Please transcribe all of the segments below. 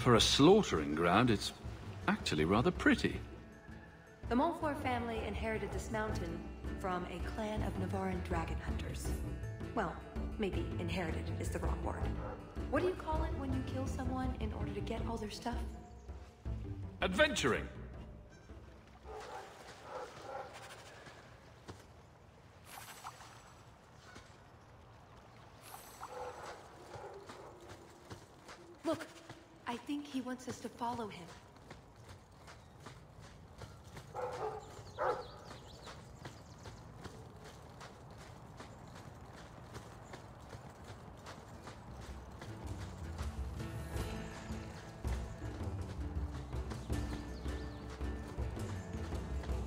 For a slaughtering ground, it's actually rather pretty. The Montfort family inherited this mountain from a clan of Navarran dragon hunters. Well, maybe inherited is the wrong word. What do you call it when you kill someone in order to get all their stuff? Adventuring! Look, I think he wants us to follow him.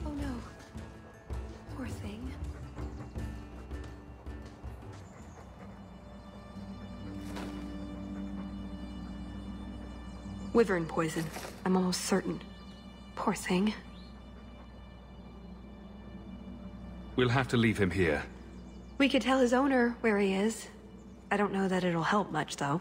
Oh no. Poor thing. Wyvern poison. I'm almost certain. Poor thing. We'll have to leave him here. We could tell his owner where he is. I don't know that it'll help much, though.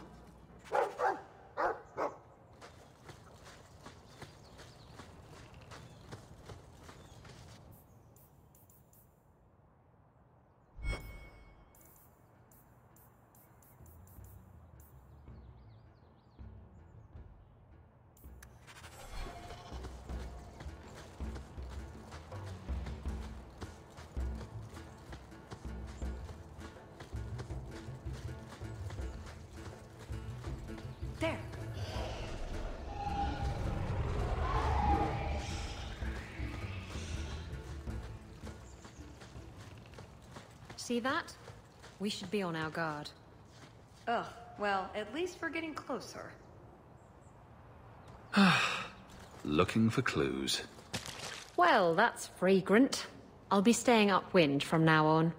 There. See that? We should be on our guard. Ugh, well, at least we're getting closer. Looking for clues. Well, that's fragrant. I'll be staying upwind from now on.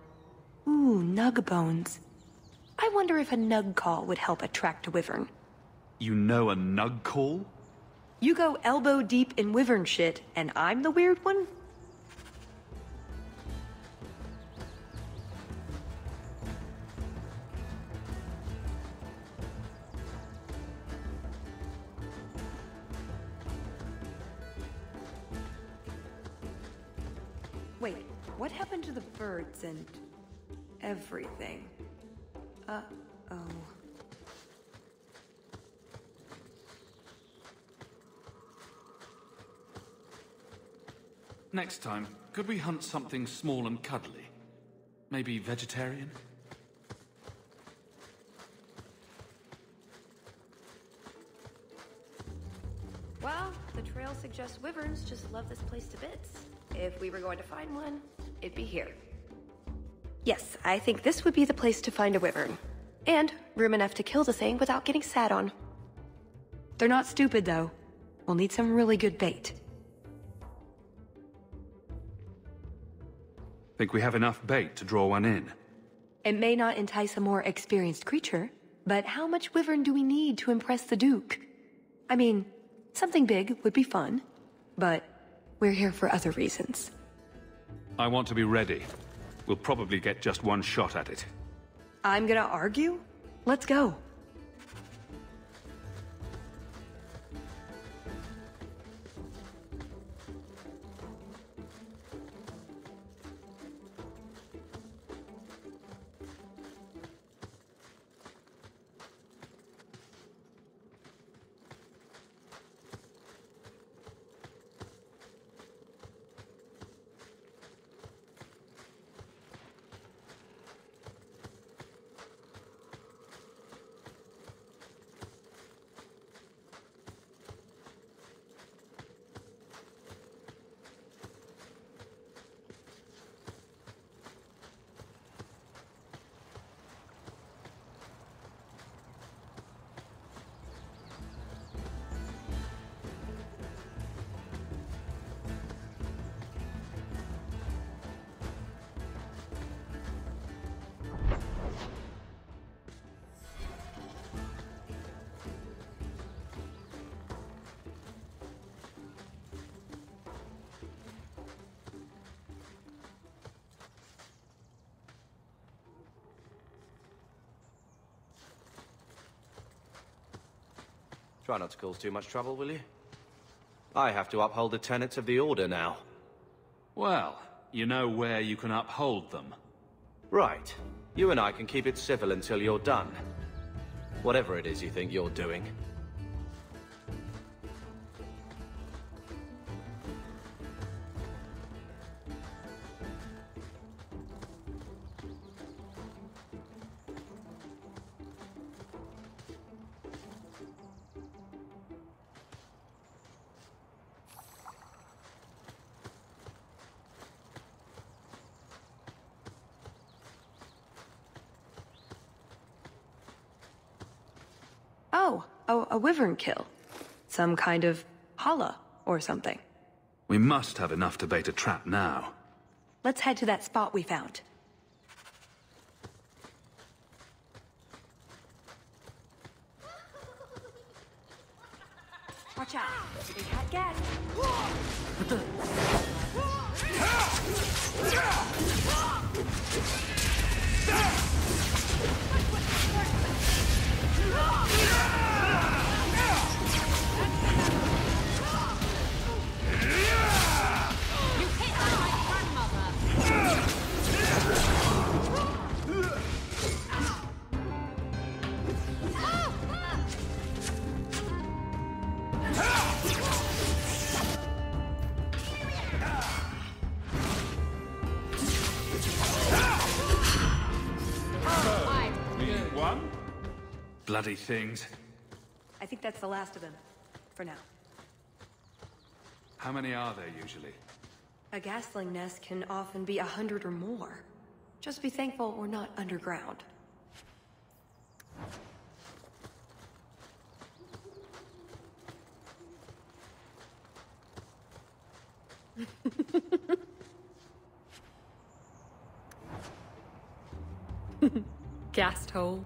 Ooh, nug bones. I wonder if a nug call would help attract a wyvern. You know a nug call? You go elbow deep in wyvern shit, and I'm the weird one? Wait, what happened to the birds and everything? Uh-oh. Next time, could we hunt something small and cuddly? Maybe vegetarian? Well, the trail suggests wyverns just love this place to bits. If we were going to find one, it'd be here. Yes, I think this would be the place to find a wyvern. And room enough to kill the thing without getting sat on. They're not stupid, though. We'll need some really good bait. Think we have enough bait to draw one in? It may not entice a more experienced creature, but how much wyvern do we need to impress the Duke? I mean, something big would be fun, but we're here for other reasons. I want to be ready. We'll probably get just one shot at it. I'm gonna argue? Let's go. Try not to cause too much trouble, will you? I have to uphold the tenets of the Order now. Well, you know where you can uphold them. Right. You and I can keep it civil until you're done. Whatever it is you think you're doing. Oh, a wyvern kill. Some kind of holla or something. We must have enough to bait a trap now. Let's head to that spot we found. Watch out. We got gas. Bloody things. I think that's the last of them. For now. How many are there usually? A gasling nest can often be 100 or more. Just be thankful we're not underground. Gas hole.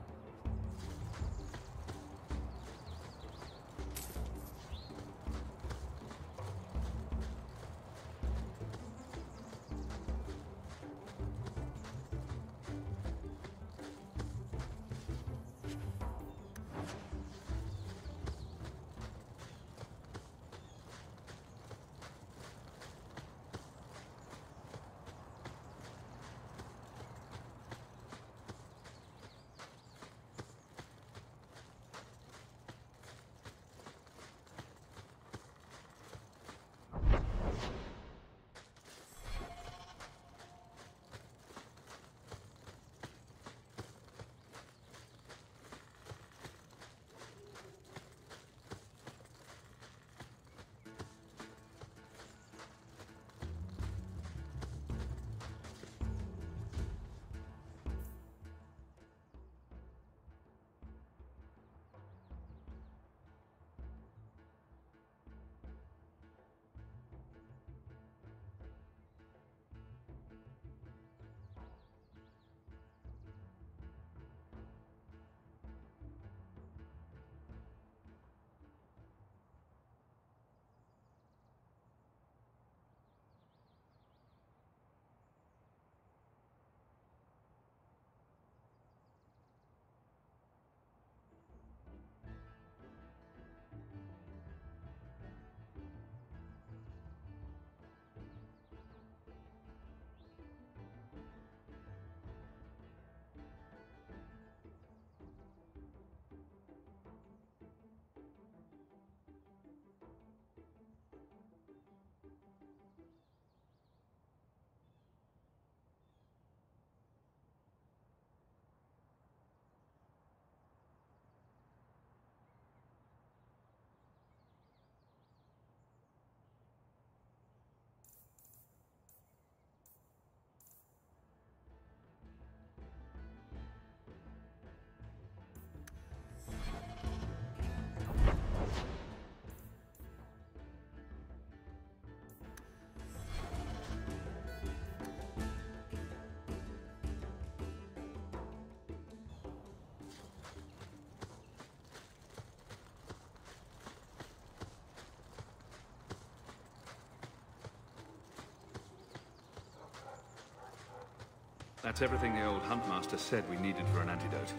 That's everything the old Huntmaster said we needed for an antidote.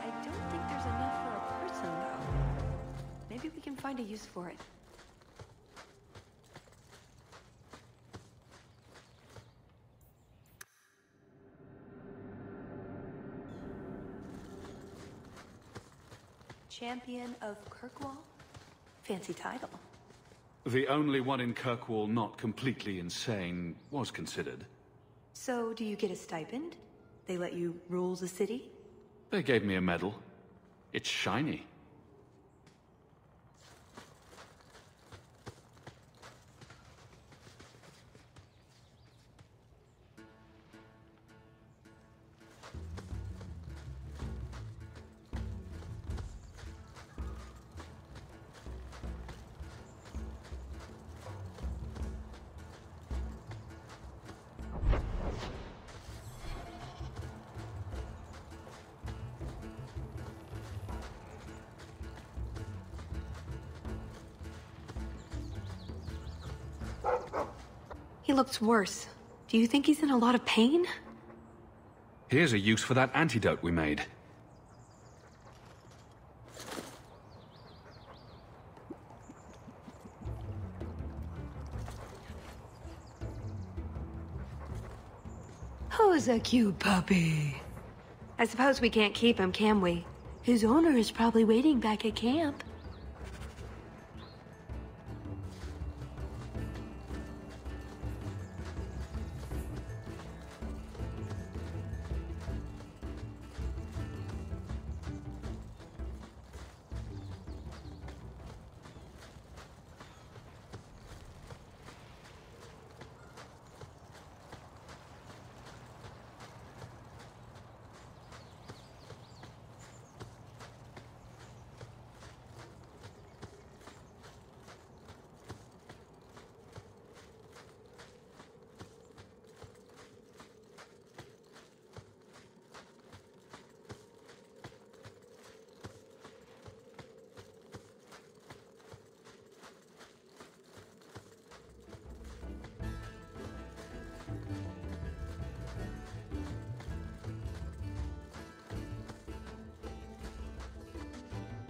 I don't think there's enough for a person, though. find a use for it. Champion of Kirkwall? Fancy title. The only one in Kirkwall not completely insane was considered. So, do you get a stipend? They let you rule the city? They gave me a medal. It's shiny. He looks worse. Do you think he's in a lot of pain? Here's a use for that antidote we made. Who's a cute puppy? I suppose we can't keep him, can we? His owner is probably waiting back at camp.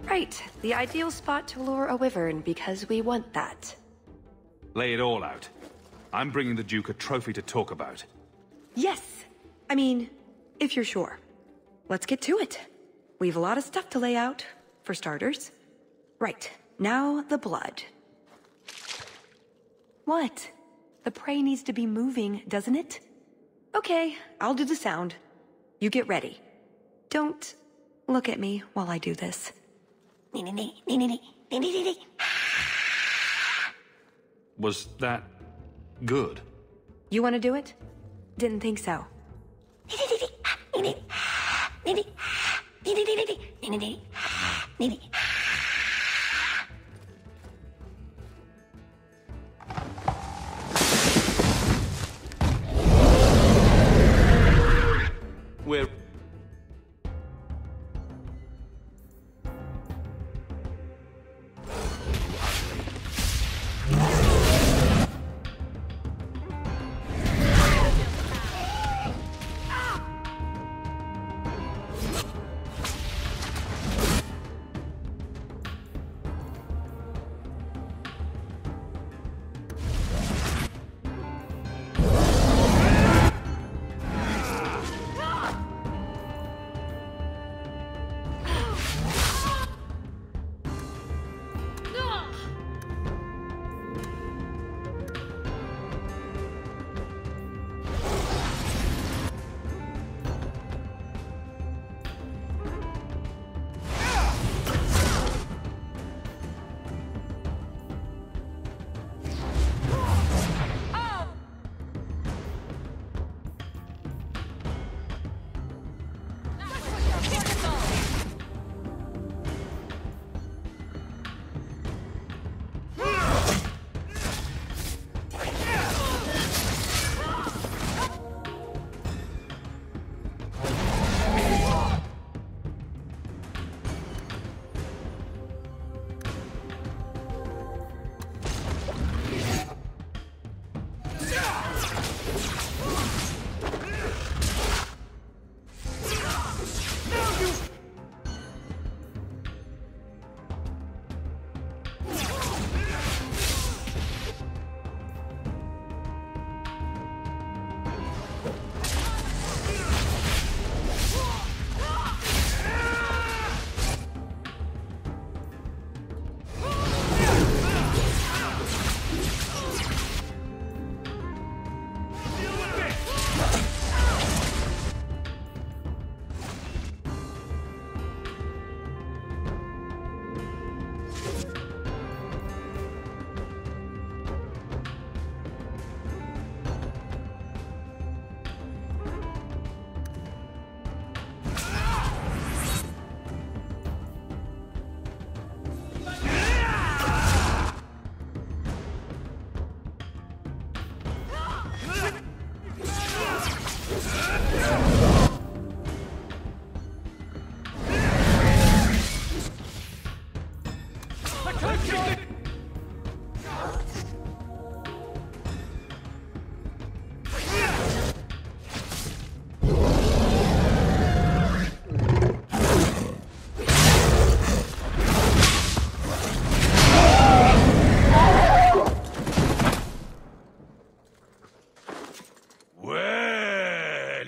Right, the ideal spot to lure a wyvern because we want that. Lay it all out. I'm bringing the Duke a trophy to talk about. Yes! I mean, if you're sure. Let's get to it. We've a lot of stuff to lay out, for starters. Right, now the blood. What? The prey needs to be moving, doesn't it? Okay, I'll do the sound. You get ready. Don't look at me while I do this. Was that good? You want to do it? Didn't think so. We're...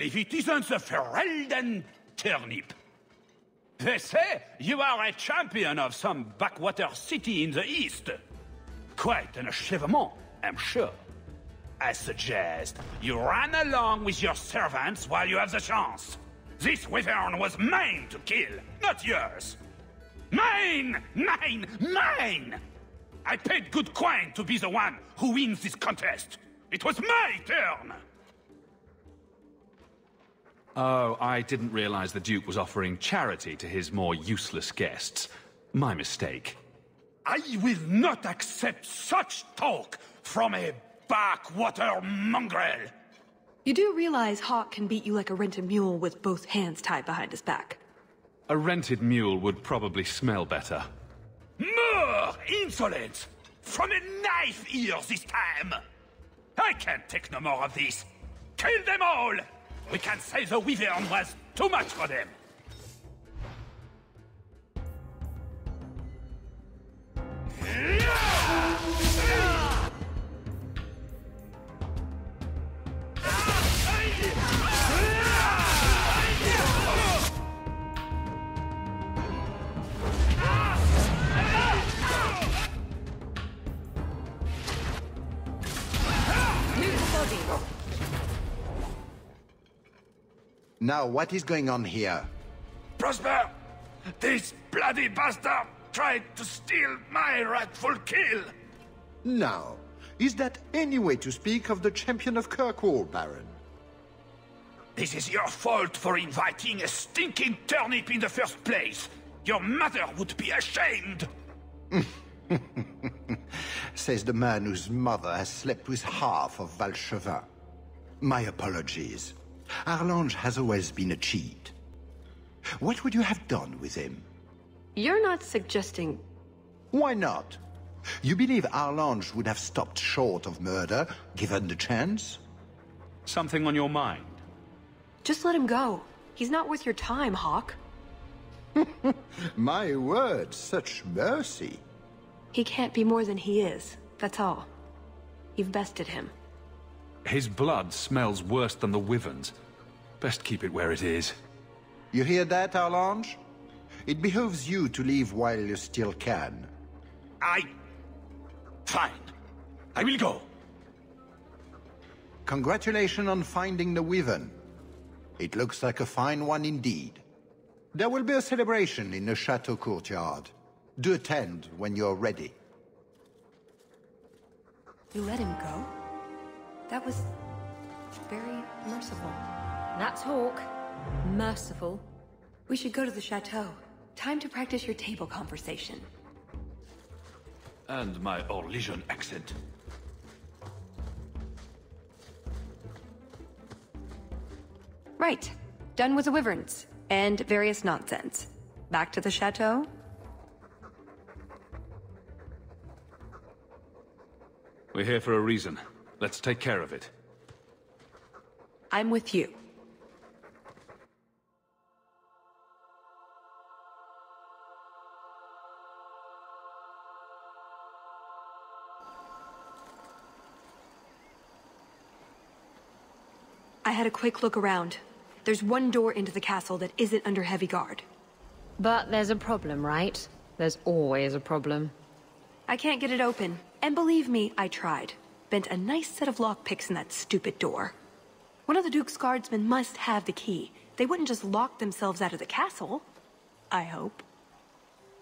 If it isn't the Ferelden turnip. They say you are a champion of some backwater city in the east. Quite an achievement, I'm sure. I suggest you run along with your servants while you have the chance. This wyvern was mine to kill, not yours. Mine! Mine! Mine! I paid good coin to be the one who wins this contest. It was my turn! Oh, I didn't realize the Duke was offering charity to his more useless guests. My mistake. I will not accept such talk from a backwater mongrel! You do realize Hawk can beat you like a rented mule with both hands tied behind his back. A rented mule would probably smell better. More insolence! From a knife ear this time! I can't take no more of this! Kill them all! We can't say the wyvern was too much for them! Now, what is going on here? Prosper! This bloody bastard tried to steal my rightful kill! Now, is that any way to speak of the champion of Kirkwall, Baron? This is your fault for inviting a stinking turnip in the first place! Your mother would be ashamed! Says the man whose mother has slept with half of Valchevin. My apologies. Arlange has always been a cheat. What would you have done with him? You're not suggesting... Why not? You believe Arlange would have stopped short of murder, given the chance? Something on your mind? Just let him go. He's not worth your time, Hawk. My word, such mercy. He can't be more than he is, that's all. You've bested him. His blood smells worse than the wyvern's. Best keep it where it is. You hear that, Arlange? It behooves you to leave while you still can. Fine. I will go. Congratulations on finding the wyvern. It looks like a fine one indeed. There will be a celebration in the chateau courtyard. Do attend when you're ready. You let him go? That was... very merciful. That's Hawk. Merciful. We should go to the chateau. Time to practice your table conversation. And my Orlesian accent. Right. Done with the wyverns. And various nonsense. Back to the chateau? We're here for a reason. Let's take care of it. I'm with you. I had a quick look around. There's one door into the castle that isn't under heavy guard. But there's a problem, right? There's always a problem. I can't get it open. And believe me, I tried. Bent a nice set of lockpicks in that stupid door. One of the Duke's guardsmen must have the key. They wouldn't just lock themselves out of the castle. I hope.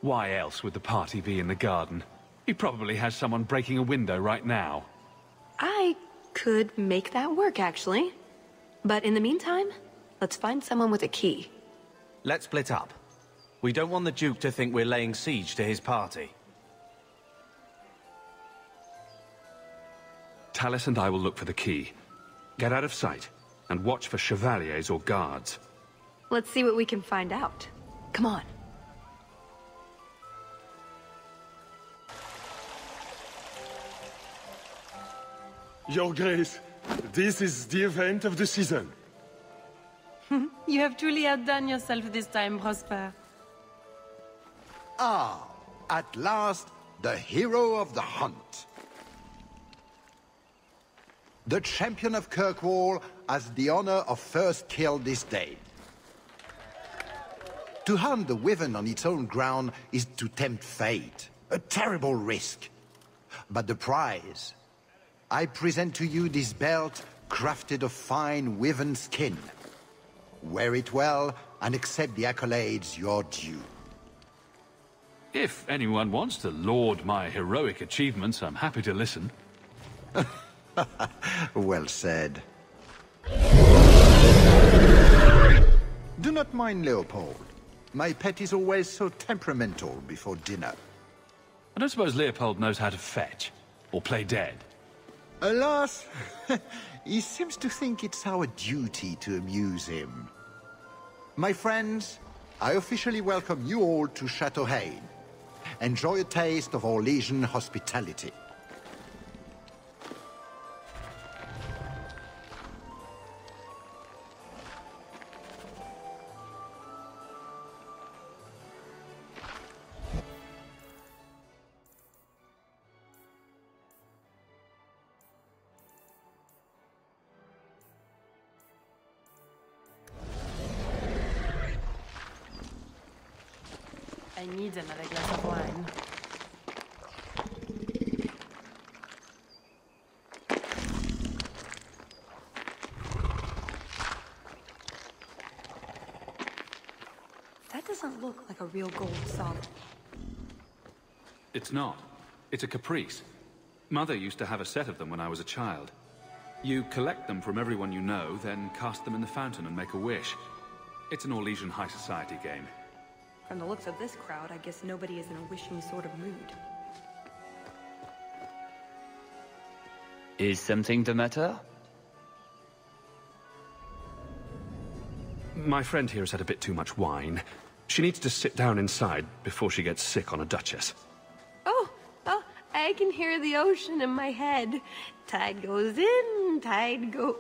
Why else would the party be in the garden? He probably has someone breaking a window right now. I could make that work, actually. But in the meantime, let's find someone with a key. Let's split up. We don't want the Duke to think we're laying siege to his party. Tallis and I will look for the key. Get out of sight, and watch for chevaliers or guards. Let's see what we can find out. Come on. Your Grace, this is the event of the season. You have truly outdone yourself this time, Prosper. Ah, at last, the hero of the hunt. The champion of Kirkwall has the honor of first kill this day. To hunt the wyvern on its own ground is to tempt fate. A terrible risk. But the prize... I present to you this belt crafted of fine wyvern skin. Wear it well and accept the accolades you're due. If anyone wants to laud my heroic achievements, I'm happy to listen. Well said. Do not mind Leopold. My pet is always so temperamental before dinner. I don't suppose Leopold knows how to fetch, or play dead. Alas, he seems to think it's our duty to amuse him. My friends, I officially welcome you all to Chateau Hain. Enjoy a taste of Orlesian hospitality. I need another glass of wine. That doesn't look like a real gold solid. It's not. It's a caprice. Mother used to have a set of them when I was a child. You collect them from everyone you know, then cast them in the fountain and make a wish. It's an Orlesian high society game. From the looks of this crowd, I guess nobody is in a wishing sort of mood. Is something the matter? My friend here has had a bit too much wine. She needs to sit down inside before she gets sick on a duchess. Oh, I can hear the ocean in my head. Tide goes in, tide goes...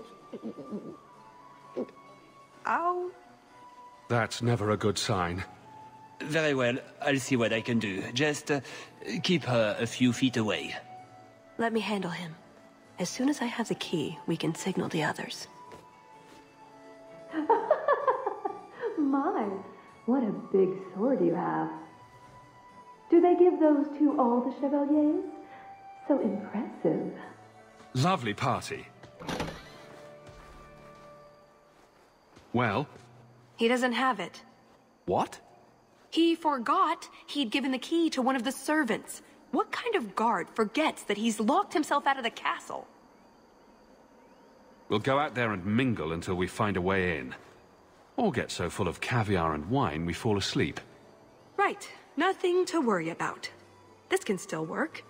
Ow. That's never a good sign. Very well, I'll see what I can do. Just keep her a few feet away. Let me handle him. As soon as I have the key, we can signal the others. My, what a big sword you have. Do they give those to all the chevaliers? So impressive. Lovely party. Well? He doesn't have it. What? He forgot he'd given the key to one of the servants. What kind of guard forgets that he's locked himself out of the castle? We'll go out there and mingle until we find a way in. Or get so full of caviar and wine we fall asleep. Right. Nothing to worry about. This can still work.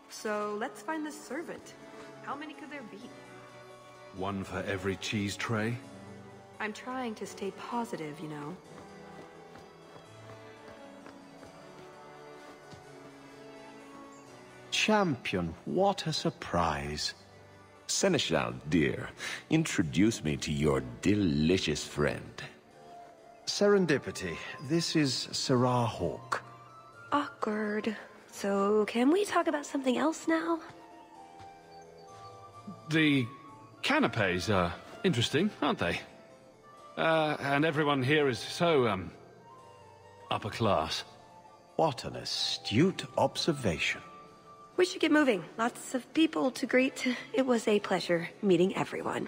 So let's find the servant. How many could there be? One for every cheese tray? I'm trying to stay positive, you know. Champion, what a surprise. Seneschal, dear, introduce me to your delicious friend. Serendipity. This is Sirrah Hawke. Awkward. So, can we talk about something else now? The canapes are interesting, aren't they? And everyone here is so, upper class. What an astute observation. We should get moving. Lots of people to greet. It was a pleasure meeting everyone.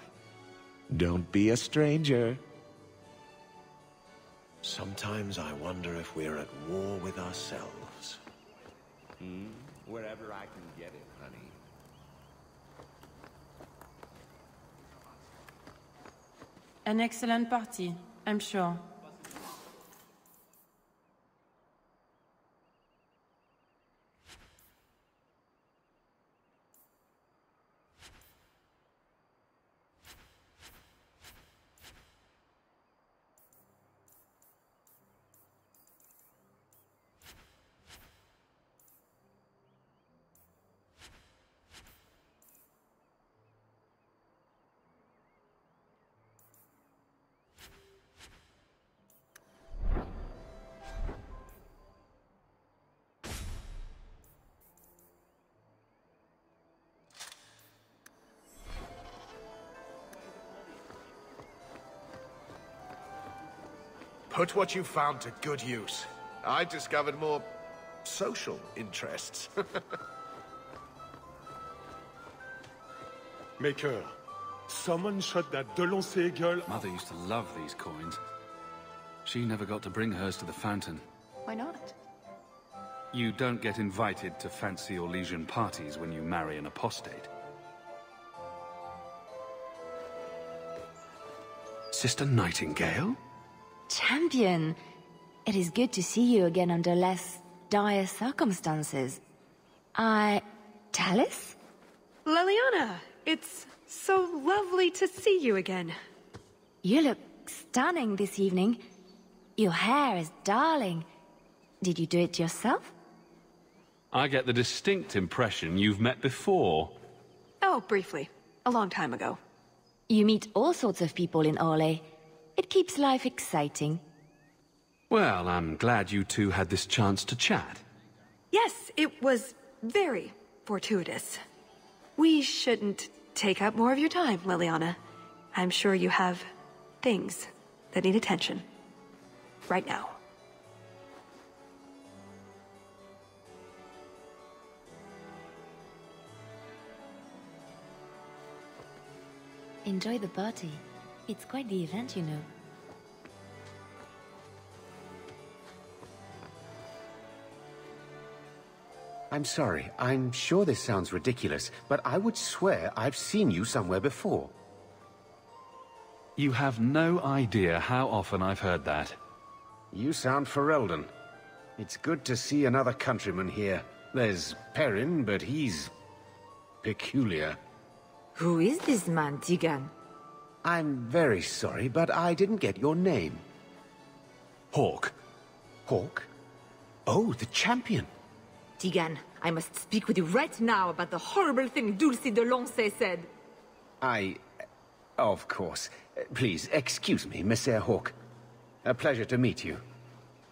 Don't be a stranger. Sometimes I wonder if we're at war with ourselves. Wherever I can get it, honey. An excellent party, I'm sure. Put what you found to good use. I discovered more social interests. Maker, someone shot that Delancey girl. Mother used to love these coins. She never got to bring hers to the fountain. Why not? You don't get invited to fancy Orlesian parties when you marry an apostate. Sister Nightingale? Champion, it is good to see you again under less dire circumstances. Tallis? Leliana, it's so lovely to see you again. You look stunning this evening. Your hair is darling. Did you do it yourself? I get the distinct impression you've met before. Oh, briefly. A long time ago. You meet all sorts of people in Orlais. It keeps life exciting. Well, I'm glad you two had this chance to chat. Yes, it was very fortuitous. We shouldn't take up more of your time, Leliana. I'm sure you have things that need attention. Right now. Enjoy the party. It's quite the event, you know. I'm sorry. I'm sure this sounds ridiculous, but I would swear I've seen you somewhere before. You have no idea how often I've heard that. You sound Ferelden. It's good to see another countryman here. There's Perrin, but he's peculiar. Who is this man, Tigan? I'm very sorry, but I didn't get your name. Hawke. Hawke? Oh, the champion. Tigan, I must speak with you right now about the horrible thing Dulcie de Lancey said. Of course. Please, excuse me, Messer Hawke. A pleasure to meet you.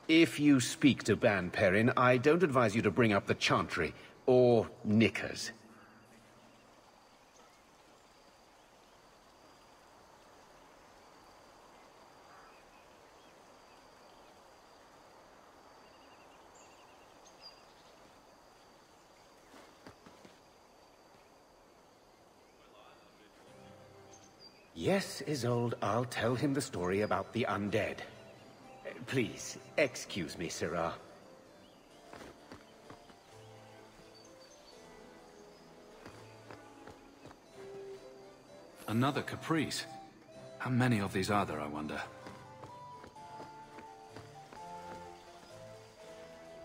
If you speak to Ban Perrin, I don't advise you to bring up the Chantry, or knickers. Yes, Isolde, I'll tell him the story about the undead. Please, excuse me, Syrah. Another caprice. How many of these are there, I wonder?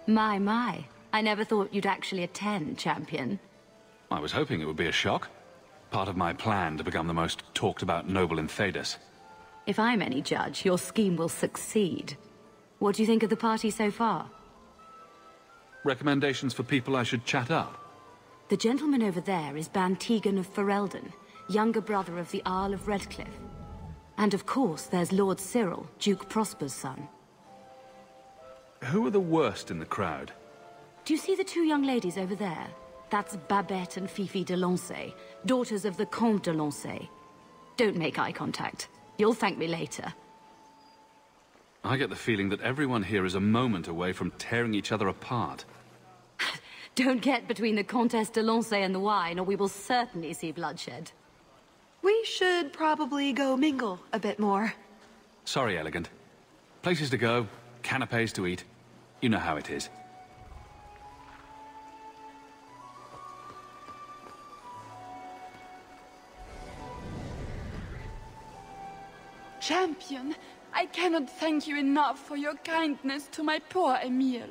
My. I never thought you'd actually attend, Champion. I was hoping it would be a shock. Part of my plan to become the most talked-about noble in Thedas. If I'm any judge, your scheme will succeed. What do you think of the party so far? Recommendations for people I should chat up? The gentleman over there is Ban Tegan of Ferelden, younger brother of the Arl of Redcliffe. And of course, there's Lord Cyril, Duke Prosper's son. Who are the worst in the crowd? Do you see the two young ladies over there? That's Babette and Fifi de Lancey, daughters of the Comte de Lancey. Don't make eye contact. You'll thank me later. I get the feeling that everyone here is a moment away from tearing each other apart. Don't get between the Comtesse de Lancey and the wine, or we will certainly see bloodshed. We should probably go mingle a bit more. Sorry, Elegant. Places to go, canapes to eat. You know how it is. Champion, I cannot thank you enough for your kindness to my poor Emile.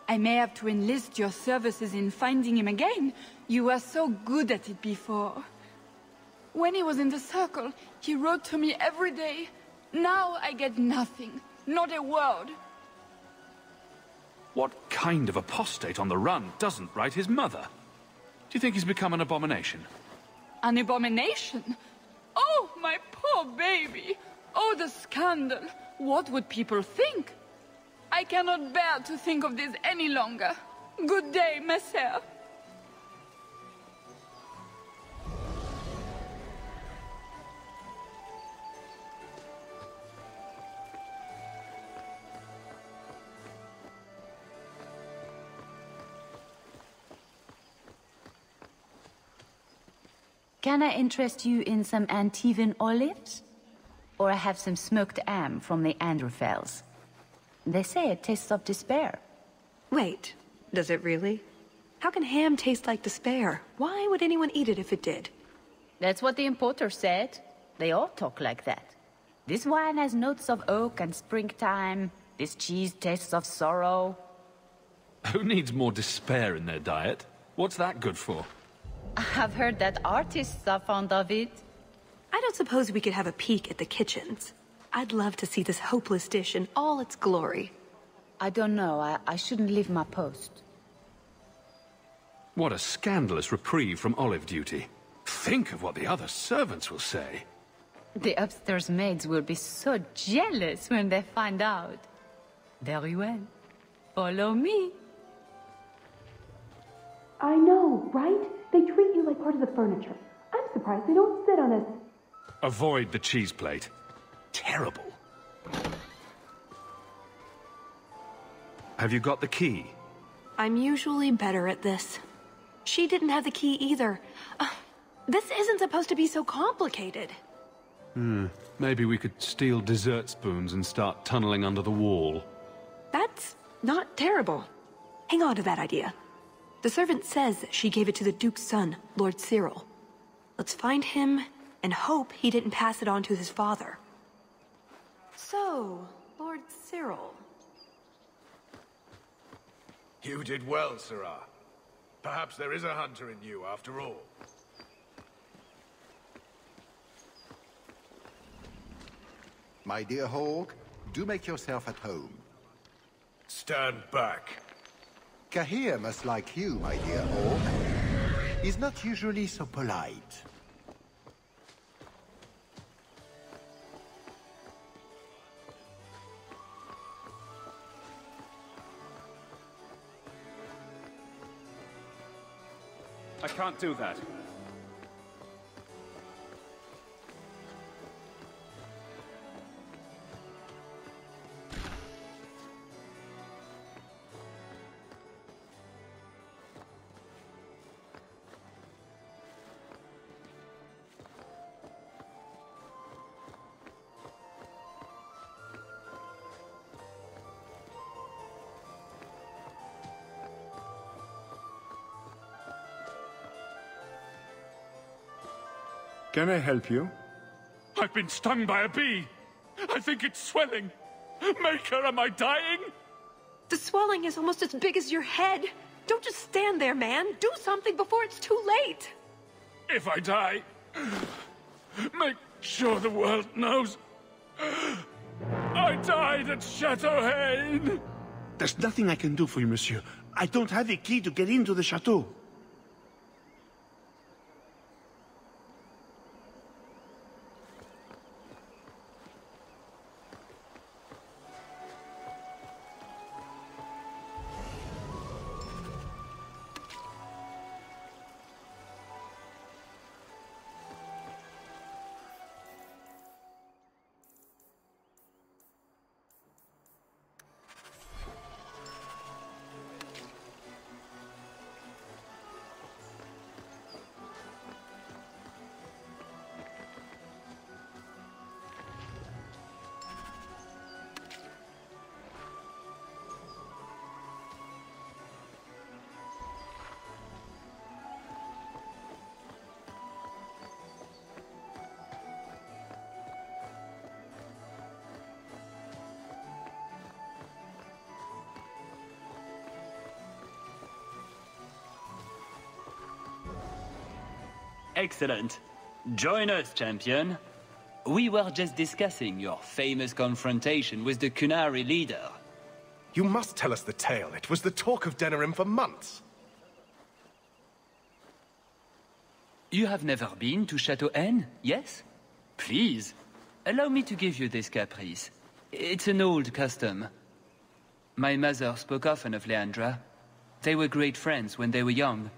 I may have to enlist your services in finding him again. You were so good at it before. When he was in the Circle, he wrote to me every day. Now I get nothing, not a word. What kind of apostate on the run doesn't write his mother? Do you think he's become an abomination? An abomination? Oh, my poor baby! Oh, the scandal! What would people think? I cannot bear to think of this any longer. Good day, Messer. Can I interest you in some Antivan olives? Or I have some smoked ham from the Androfels. They say it tastes of despair. Wait, does it really? How can ham taste like despair? Why would anyone eat it if it did? That's what the importer said. They all talk like that. This wine has notes of oak and springtime. This cheese tastes of sorrow. Who needs more despair in their diet? What's that good for? I've heard that artists are fond of it. I don't suppose we could have a peek at the kitchens. I'd love to see this hopeless dish in all its glory. I don't know. I shouldn't leave my post. What a scandalous reprieve from olive duty. Think of what the other servants will say. The upstairs maids will be so jealous when they find out. Very well. Follow me. I know, right? They treat you like part of the furniture. I'm surprised they don't sit on us. Avoid the cheese plate. Terrible. Have you got the key? I'm usually better at this. She didn't have the key either. This isn't supposed to be so complicated. Maybe we could steal dessert spoons and start tunneling under the wall. That's not terrible. Hang on to that idea. The servant says she gave it to the Duke's son, Lord Cyril. Let's find him and hope he didn't pass it on to his father. So, Lord Cyril. You did well, Sirrah. Perhaps there is a hunter in you after all. My dear Hawk, do make yourself at home. Stand back. Cahir must like you, my dear Hawk. He's not usually so polite. I can't do that. Can I help you? I've been stung by a bee. I think it's swelling. Maker, am I dying? The swelling is almost as big as your head. Don't just stand there, man. Do something before it's too late. If I die, make sure the world knows I died at Chateau Haine. There's nothing I can do for you, monsieur. I don't have a key to get into the chateau. Excellent. Join us, champion. We were just discussing your famous confrontation with the Qunari leader. You must tell us the tale. It was the talk of Denerim for months. You have never been to Chateau Haine, yes? Please, allow me to give you this caprice. It's an old custom. My mother spoke often of Leandra. They were great friends when they were young.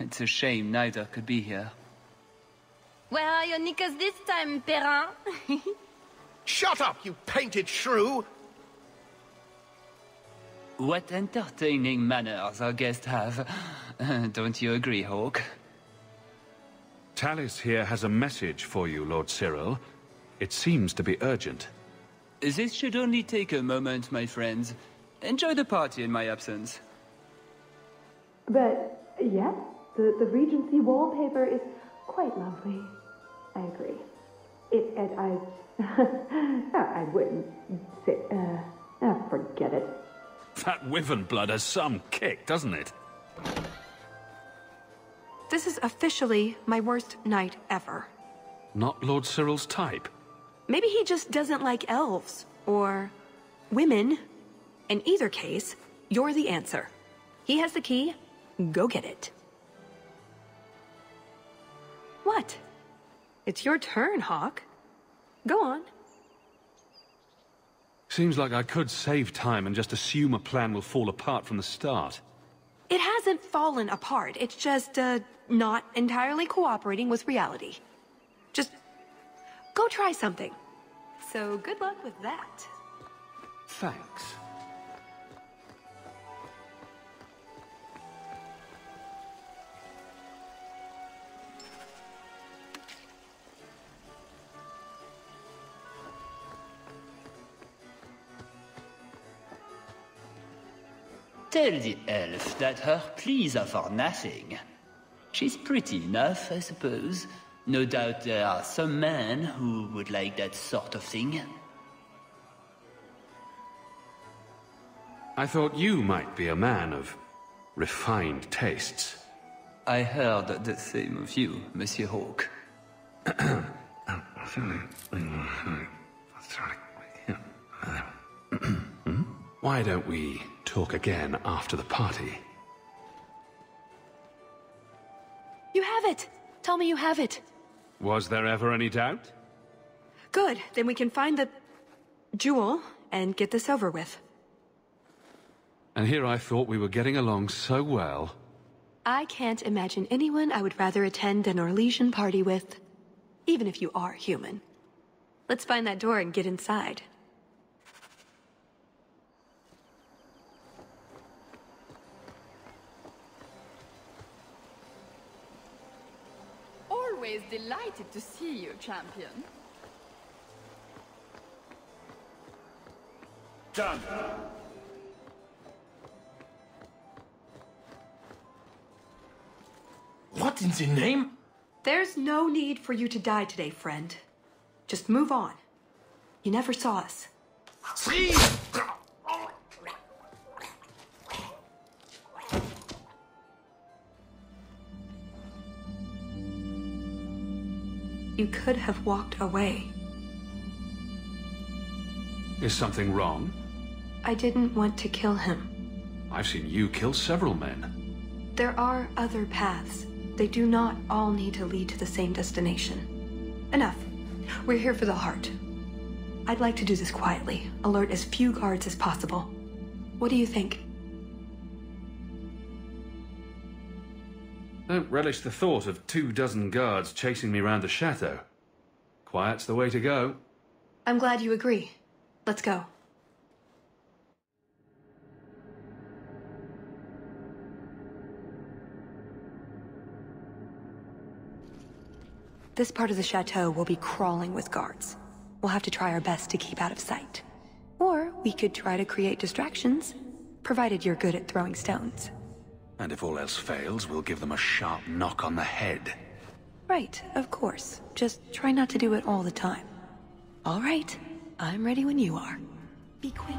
It's a shame neither could be here. Where are your knickers this time, Perrin? Shut up, you painted shrew! What entertaining manners our guests have. Don't you agree, Hawk? Talis here has a message for you, Lord Cyril. It seems to be urgent. This should only take a moment, my friends. Enjoy the party in my absence. But, yes, the Regency wallpaper is quite lovely. I agree. I wouldn't say, forget it. That wyvern blood has some kick, doesn't it? This is officially my worst night ever. Not Lord Cyril's type. Maybe he just doesn't like elves, or women. In either case, you're the answer. He has the key, go get it. What? It's your turn, Hawke. Go on. Seems like I could save time and just assume a plan will fall apart from the start. It hasn't fallen apart, it's just, not entirely cooperating with reality. Just go try something. So good luck with that. Thanks. Tell the elf that her pleas are for nothing. She's pretty enough, I suppose. No doubt there are some men who would like that sort of thing. I thought you might be a man of refined tastes. I heard the same of you, Monsieur Hawke. Why don't we talk again after the party? You have it! Tell me you have it. Was there ever any doubt? Good, then we can find the jewel and get this over with. And here I thought we were getting along so well. I can't imagine anyone I would rather attend an Orlesian party with, even if you are human. Let's find that door and get inside. Always delighted to see you, champion. Done. What in the name? There's no need for you to die today, friend. Just move on. You never saw us. See? You could have walked away. Is something wrong? I didn't want to kill him. I've seen you kill several men. There are other paths. They do not all need to lead to the same destination. Enough. We're here for the heart. I'd like to do this quietly, alert as few guards as possible. What do you think? Don't relish the thought of 24 guards chasing me around the chateau. Quiet's the way to go. I'm glad you agree. Let's go. This part of the chateau will be crawling with guards. We'll have to try our best to keep out of sight. Or we could try to create distractions, provided you're good at throwing stones. And if all else fails, we'll give them a sharp knock on the head. Right, of course. Just try not to do it all the time. All right, I'm ready when you are. Be quick,